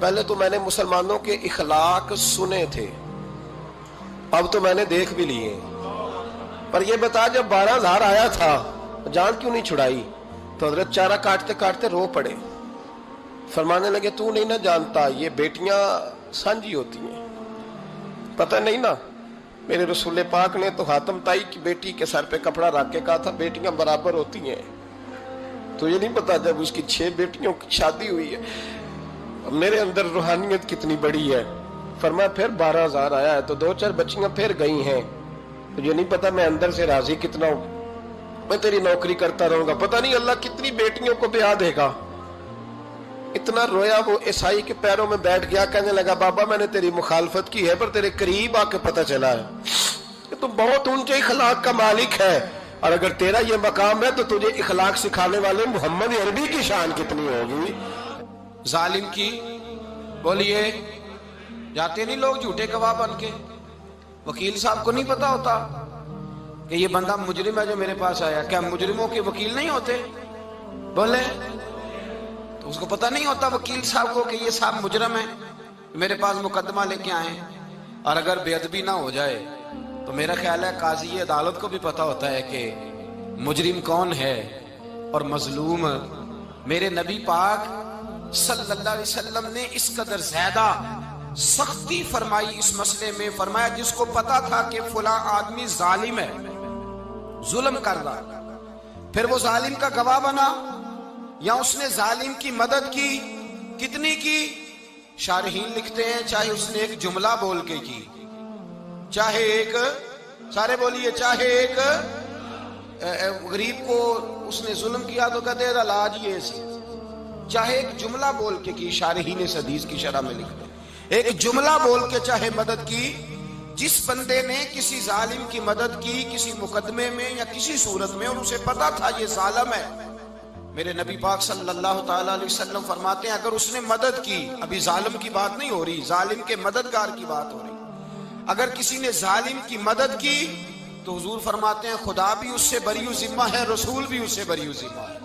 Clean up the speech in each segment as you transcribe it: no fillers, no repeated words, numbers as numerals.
پہلے تو میں نے مسلمانوں کے اخلاق سنے تھے، اب تو میں نے دیکھ بھی لیے، پر یہ بتا جب 12,000 آیا تھا جان کیوں نہیں چھڑائی؟ تو حضرت چارہ کاٹتے کاٹتے رو پڑے، فرمانے لگے تو نہیں نہ جانتا یہ بیٹیاں سانجھی ہوتی ہیں، پتہ نہیں نا، میرے رسول پاک نے تو حاتم تائی کی بیٹی کے سر پہ کپڑا رکھ کے کہا تھا بیٹیاں برابر ہوتی ہیں، تو یہ نہیں پتا جب اس کی 6 بیٹیوں کی شادی ہوئی ہے میرے اندر روحانیت کتنی بڑی ہے۔ فرمایا پھر 12,000 آیا ہے تو 2-4 بچیاں پھر گئی ہیں، تو یہ نہیں پتا میں اندر سے راضی کتنا ہوں، میں تیری نوکری کرتا رہوں گا، پتہ نہیں اللہ کتنی بیٹیوں کو بیاہ دے گا۔ اتنا رویا وہ عیسائی کے پیروں میں بیٹھ گیا، کہنے لگا بابا میں نے تیری مخالفت کی ہے پر تیرے قریب آ کے پتہ چلا ہے کہ تو بہت اونچے اخلاق کا مالک ہے، اور اگر تیرا یہ مقام ہے تو تجھے اخلاق سکھانے والے محمد عربی کی شان کتنی ہوگی۔ ظالم کی بولیے جاتے نہیں لوگ جھوٹے گواہ بن کے، وکیل صاحب کو نہیں پتا ہوتا کہ یہ بندہ مجرم ہے جو میرے پاس آیا، کیا مجرموں کے وکیل نہیں ہوتے؟ بولے تو اس کو پتہ نہیں ہوتا وکیل صاحب کو کہ یہ صاحب مجرم ہے، میرے پاس مقدمہ لے کے آئے، اور اگر بے ادبی نہ ہو جائے تو میرا خیال ہے قاضی عدالت کو بھی پتا ہوتا ہے کہ مجرم کون ہے اور مظلوم۔ میرے نبی پاک صلی اللہ علیہ وسلم نے اس قدر زیادہ سختی فرمائی اس مسئلے میں، فرمایا جس کو پتا تھا کہ فلاں آدمی ظالم ہے، ظلم کر رہا، پھر وہ ظالم کا گواہ بنا یا اس نے ظالم کی مدد کی، کتنی کی؟ شارحین لکھتے ہیں چاہے اس نے ایک جملہ بول کے کی، چاہے ایک، سارے بولیے، چاہے ایک غریب کو اس نے ظلم کیا تو کہتے ہیں علاج یہ سی، چاہے ایک جملہ بول کے کی، شارحین اس حدیث کی شرح میں لکھتے ہیں ایک جملہ بول کے چاہے مدد کی، جس بندے نے کسی ظالم کی مدد کی کسی مقدمے میں یا کسی صورت میں اور اسے پتا تھا یہ ظالم ہے، میرے نبی پاک صلی اللہ تعالیٰ علیہ وسلم فرماتے ہیں اگر اس نے مدد کی، ابھی ظالم کی بات نہیں ہو رہی، ظالم کے مددگار کی بات ہو رہی، اگر کسی نے ظالم کی مدد کی تو حضور فرماتے ہیں خدا بھی اس سے بری و ذمہ ہے، رسول بھی اس سے بری و ذمہ ہے۔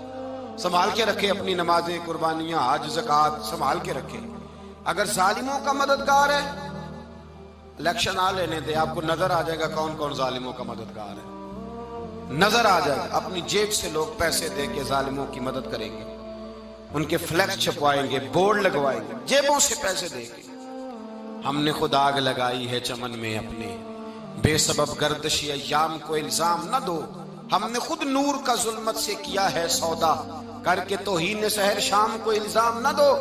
سنبھال کے رکھے اپنی نمازیں، قربانیاں، حج، زکوٰۃ سنبھال کے رکھے۔ اگر ظالموں کا مددگار ہے، الیکشن آ لینے دے، آپ کو نظر آ جائے گا کون کون ظالموں کا مددگار ہے، نظر آ جائے گا۔ اپنی جیب سے لوگ پیسے دے کے ظالموں کی مدد کریں گے، ان کے فلیکس چھپوائیں گے، بورڈ لگوائیں گے، جیبوں سے پیسے دے کے۔ ہم نے خود آگ لگائی ہے چمن میں اپنے، بے سبب گردشی ایام کو الزام نہ دو، ہم نے خود نور کا ظلمت سے کیا ہے سودا، کر کے توہین سحر شام کو الزام نہ دو۔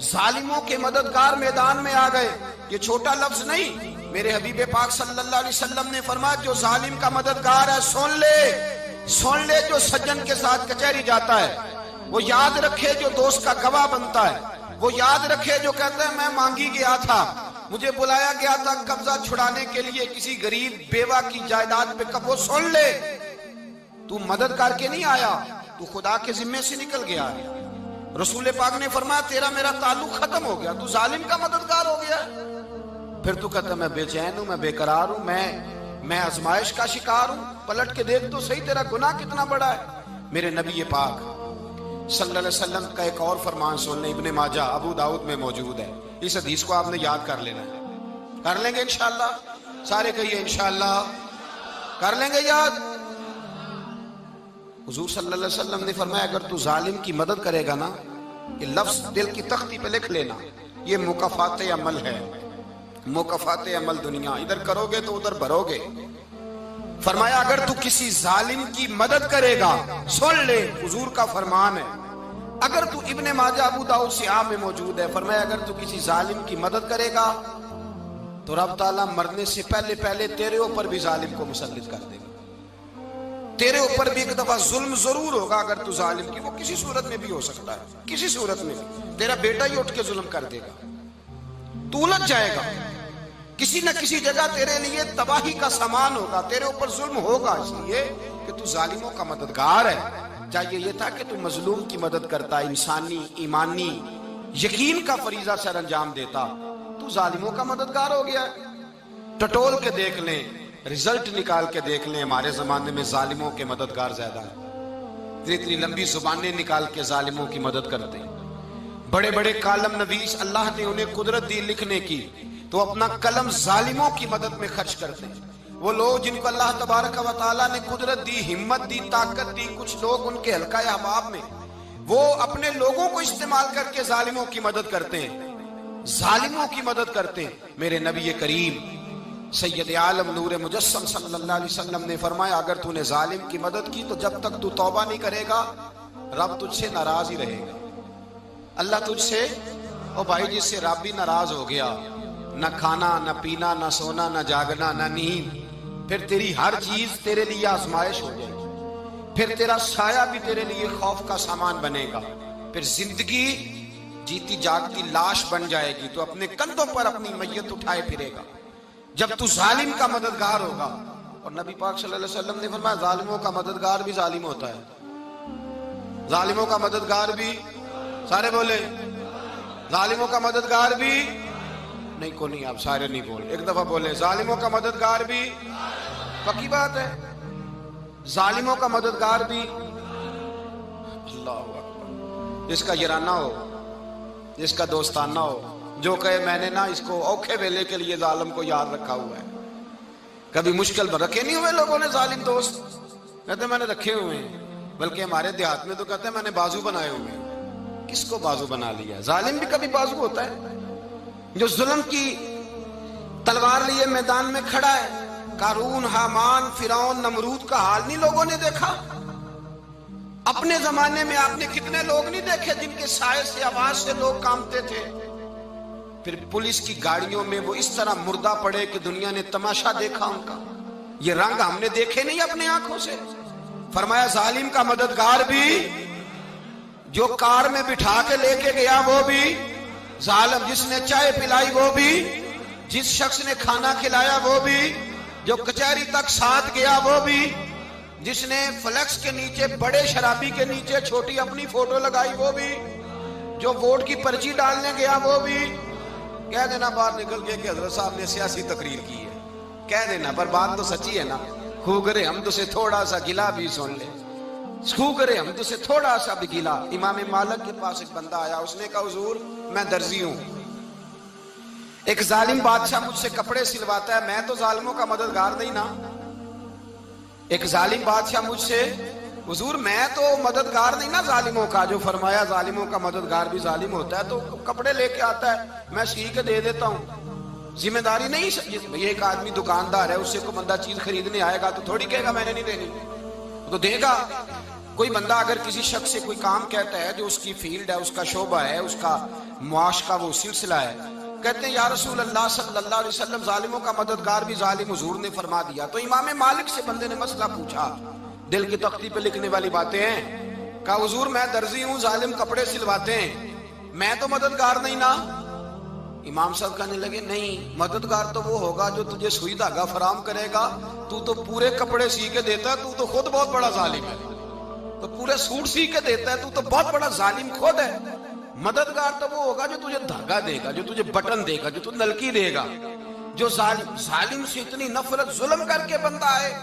ظالموں کے مددگار میدان میں آ گئے، یہ چھوٹا لفظ نہیں، میرے حبیب پاک صلی اللہ علیہ وسلم نے فرمایا جو ظالم کا مددگار ہے سن لے جو سجن کے ساتھ کچہری جاتا ہے، وہ یاد رکھے جو دوست کا گواہ بنتا ہے، وہ یاد رکھے جو کہتا ہے میں مانگی گیا تھا، مجھے بلایا گیا تھا قبضہ چھڑانے کے لیے کسی غریب بیوہ کی جائیداد پہ، کب وہ سن لے تو مدد کر کے نہیں آیا، تو خدا کے ذمے سے نکل گیا ہے۔ رسول پاک نے فرمایا تیرا میرا تعلق ختم ہو گیا، تو ظالم کا مددگار ہو گیا، پھر تو کہتا میں بے چین ہوں، میں بے قرار ہوں، میں آزمائش کا شکار ہوں، پلٹ کے دیکھ تو صحیح تیرا گناہ کتنا بڑا ہے۔ میرے نبی پاک صلی اللہ علیہ وسلم کا ایک اور فرمان سن لیں، ابن ماجہ ابو داؤد میں موجود ہے، اس حدیث کو آپ نے یاد کر لینا ہے، کر لیں گے انشاءاللہ، سارے کہیے انشاءاللہ، کر لیں گے یاد۔ حضور صلی اللہ علیہ وسلم نے فرمایا اگر تو ظالم کی مدد کرے گا نا، یہ لفظ دل کی تختی پہ لکھ لینا، یہ مکافات عمل ہے، مکافات عمل دنیا، ادھر کرو گے تو ادھر بھرو گے۔ فرمایا اگر تو کسی ظالم کی مدد کرے گا، سن لے حضور کا فرمان ہے، اگر تو ابن ماجہ ابو داؤد سیاہ میں موجود ہے، فرمایا اگر تو کسی ظالم کی مدد کرے گا تو رب تعالیٰ مرنے سے پہلے پہلے تیرے اوپر بھی ظالم کو مسلط کر دے گا، تیرے اوپر بھی ایک دفعہ ظلم ضرور ہوگا اگر تو ظالم کی، وہ کسی صورت میں بھی ہو سکتا ہے، کسی صورت میں بھی تیرا بیٹا ہی اٹھ کے ظلم کر دے گا، تو الجھ جائے گا، کسی نہ کسی جگہ تیرے لیے تباہی کا سامان ہوگا، تیرے اوپر ظلم ہوگا، اس لیے کہ تو ظالموں کا مددگار ہے۔ چاہیے یہ تھا کہ تو مظلوم کی مدد کرتا، انسانی ایمانی یقین کا فریضہ سر انجام دیتا، تو ظالموں کا مددگار ہو گیا۔ ٹٹول کے دیکھ لیں، رزلٹ نکال کے دیکھ لیں، ہمارے زمانے میں ظالموں کے مددگار زیادہ ہیں، اتنی لمبی زبانیں نکال کے ظالموں کی مدد کرتے ہیں، بڑے بڑے کالم نویس اللہ نے انہیں قدرت دی لکھنے کی، تو اپنا قلم ظالموں کی مدد میں خرچ کرتے ہیں۔ وہ لوگ جن کو اللہ تبارک و تعالیٰ نے قدرت دی، ہمت دی، طاقت دی، کچھ لوگ ان کے حلقہ احباب میں، وہ اپنے لوگوں کو استعمال کر کے ظالموں کی مدد کرتے ہیں، ظالموں کی مدد کرتے ہیں۔ میرے نبی کریم سید عالم نور مجسم صلی اللہ علیہ وسلم نے فرمایا، اگر تو نے ظالم کی مدد کی تو جب تک تو توبہ نہیں کرے گا رب تجھ سے ناراض ہی رہے گا۔ اللہ تجھ سے، او بھائی جس سے رب بھی ناراض ہو گیا، نہ کھانا نہ پینا نہ سونا نہ جاگنا نہ نیند، پھر تیری ہر چیز تیرے لیے آزمائش ہو جائے گی، پھر تیرا سایہ بھی تیرے لیے خوف کا سامان بنے گا، پھر زندگی جیتی جاگتی لاش بن جائے گی، تو اپنے کندھوں پر اپنی میت اٹھائے پھرے گا جب تو ظالم کا مددگار ہوگا۔ اور نبی پاک صلی اللہ علیہ وسلم نے فرمایا ظالموں کا مددگار بھی ظالم ہوتا ہے، ظالموں کا مددگار بھی، سارے بولے ظالموں کا مددگار بھی، نہیں کو نہیں، آپ سارے نہیں بولے، ایک دفعہ بولے ظالموں کا مددگار بھی، پکی بات ہے، ظالموں کا مددگار بھی۔ اللہ اکبر، جس کا یارانہ ہو، جس کا دوستانہ ہو، جو کہے میں نے نا اس کو اوکھے ویلے کے لیے ظالم کو یاد رکھا ہوا ہے۔ کبھی مشکل پر رکھے نہیں ہوئے لوگوں نے ظالم دوست، کہتے میں نے رکھے ہوئے ہیں، بلکہ ہمارے دیہات میں تو کہتے ہیں میں نے بازو بنائے ہوئے ہیں۔ کس کو بازو بنا لیا؟ ظالم بھی کبھی بازو ہوتا ہے، جو ظلم کی تلوار لیے میدان میں کھڑا ہے۔ قارون، حامان، فرعون، نمرود کا حال نہیں لوگوں نے دیکھا؟ اپنے زمانے میں آپ نے کتنے لوگ نہیں دیکھے جن کے سائے سے، آواز سے لوگ کانپتے تھے؟ پھر پولیس کی گاڑیوں میں وہ اس طرح مردہ پڑے کہ دنیا نے تماشا دیکھا ان کا۔ یہ رنگ ہم نے دیکھے نہیں اپنے آنکھوں سے۔ فرمایا ظالم کا مددگار بھی، جو کار میں بٹھا کے لے کے گیا وہ بھی ظالم، جس نے چائے پلائی وہ بھی، جس شخص نے کھانا کھلایا وہ بھی، جو کچہری تک ساتھ گیا وہ بھی، جس نے فلیکس کے نیچے، بڑے شرابی کے نیچے چھوٹی اپنی فوٹو لگائی وہ بھی، جو ووٹ کی پرچی ڈالنے گیا وہ بھی۔ کہہ دینا باہر نکل کے کہ حضرت صاحب نے سیاسی تقریر کی ہے، کہہ دینا، پر بات تو سچی ہے نا۔ خو کرے ہم تو سے تھوڑا سا گلا بھی سن لے، خو کرے ہم تو سے تھوڑا سا بھی گلا۔ امام مالک کے پاس ایک بندہ آیا، اس نے کہا حضور میں درزی ہوں، ایک ظالم بادشاہ مجھ سے کپڑے سلواتا ہے، میں تو ظالموں کا مددگار نہیں نا۔ ایک ظالم بادشاہ مجھ سے، حضور میں تو مددگار نہیں نا ظالموں کا، جو فرمایا ظالموں کا مددگار بھی ظالم ہوتا ہے، تو کپڑے لے کے آتا ہے میں سی کے دے دیتا ہوں، ذمہ داری نہیں۔ یہ ایک آدمی دکاندار ہے، اس سے کوئی بندہ چیز خریدنے آئے گا تو تھوڑی کہے گا میں نے نہیں دینی، تو دے گا۔ کوئی بندہ اگر کسی شخص سے کوئی کام کہتا ہے جو اس کی فیلڈ ہے، اس کا شعبہ ہے، اس کا معاش کا وہ سلسلہ ہے، کہتے ہیں یا رسول اللہ صلی اللہ علیہ وسلم ظالموں کا مددگار بھی ظالم، حضور نے فرما دیا۔ تو امام مالک سے بندے نے مسئلہ پوچھا، دل کی تختی پہ لکھنے والی باتیں ہیں، کہا حضور میں درزی ہوں، ظالم کپڑے سلواتے ہیں، میں تو مددگار نہیں نا۔ امام صاحب کہنے لگے نہیں، مددگار تو وہ ہوگا جو تجھے سوئی دھاگا فراہم کرے گا، تو پورے کپڑے سی کے دیتا ہے، تو خود بہت بڑا ظالم ہے، تو پورے سوٹ سی کے دیتا ہے، تو بہت بڑا ظالم خود ہے۔ مددگار تو وہ ہوگا جو تجھے دھاگا دے گا، جو تجھے بٹن دے گا، جو تجھے نلکی دے گا۔ جو ظالم سے اتنی نفرت، ظلم کر کے بندہ آئے،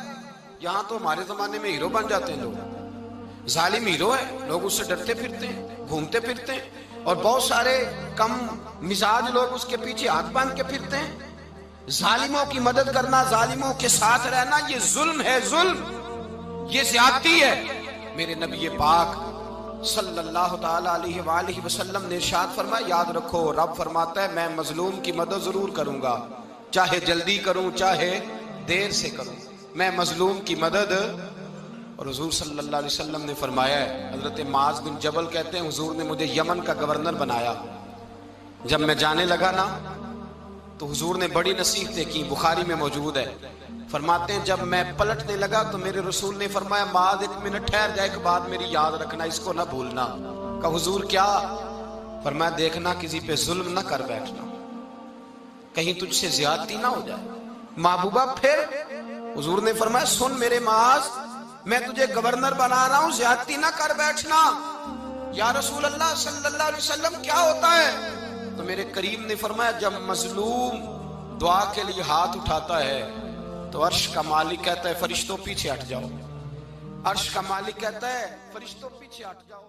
یہاں تو ہمارے زمانے میں ہیرو بن جاتے ہیں لوگ، ظالم ہیرو ہے، لوگ اس سے ڈرتے پھرتے ہیں، گھومتے پھرتے ہیں، اور بہت سارے کم مزاج لوگ اس کے پیچھے ہاتھ باندھ کے پھرتے ہیں۔ ظالموں کی مدد کرنا، ظالموں کے ساتھ رہنا، یہ ظلم ہے، ظلم، یہ زیادتی ہے۔ میرے نبی پاک صلی اللہ تعالی علیہ وآلہ وسلم نے ارشاد فرمایا، یاد رکھو رب فرماتا ہے میں مظلوم کی مدد ضرور کروں گا، چاہے جلدی کروں چاہے دیر سے کروں، میں مظلوم کی مدد۔ اور حضور صلی اللہ علیہ وسلم نے فرمایا ہے، حضرت معاذ بن جبل کہتے ہیں حضور نے مجھے یمن کا گورنر بنایا، جب میں جانے لگا نا تو حضور نے بڑی نصیحتیں کی، بخاری میں موجود ہے، فرماتے ہیں جب میں پلٹنے لگا تو میرے رسول نے فرمایا معاذ ایک منٹ ٹھہر جا، ایک بات میری یاد رکھنا، اس کو نہ بھولنا۔ کہا حضور کیا؟ فرمایا دیکھنا کسی پہ ظلم نہ کر بیٹھنا، کہیں تجھ سے زیادتی نہ ہو جائے۔ محبوبہ پھر حضور نے فرمایا سن میرے معاذ، میں تجھے گورنر بنا رہا ہوں، زیادتی نہ کر بیٹھنا۔ یا رسول اللہ صلی اللہ علیہ وسلم کیا ہوتا ہے؟ تو میرے کریم نے فرمایا جب مظلوم دعا کے لیے ہاتھ اٹھاتا ہے تو عرش کا مالک کہتا ہے فرشتوں پیچھے ہٹ جاؤ، عرش کا مالک کہتا ہے فرشتوں پیچھے ہٹ جاؤ۔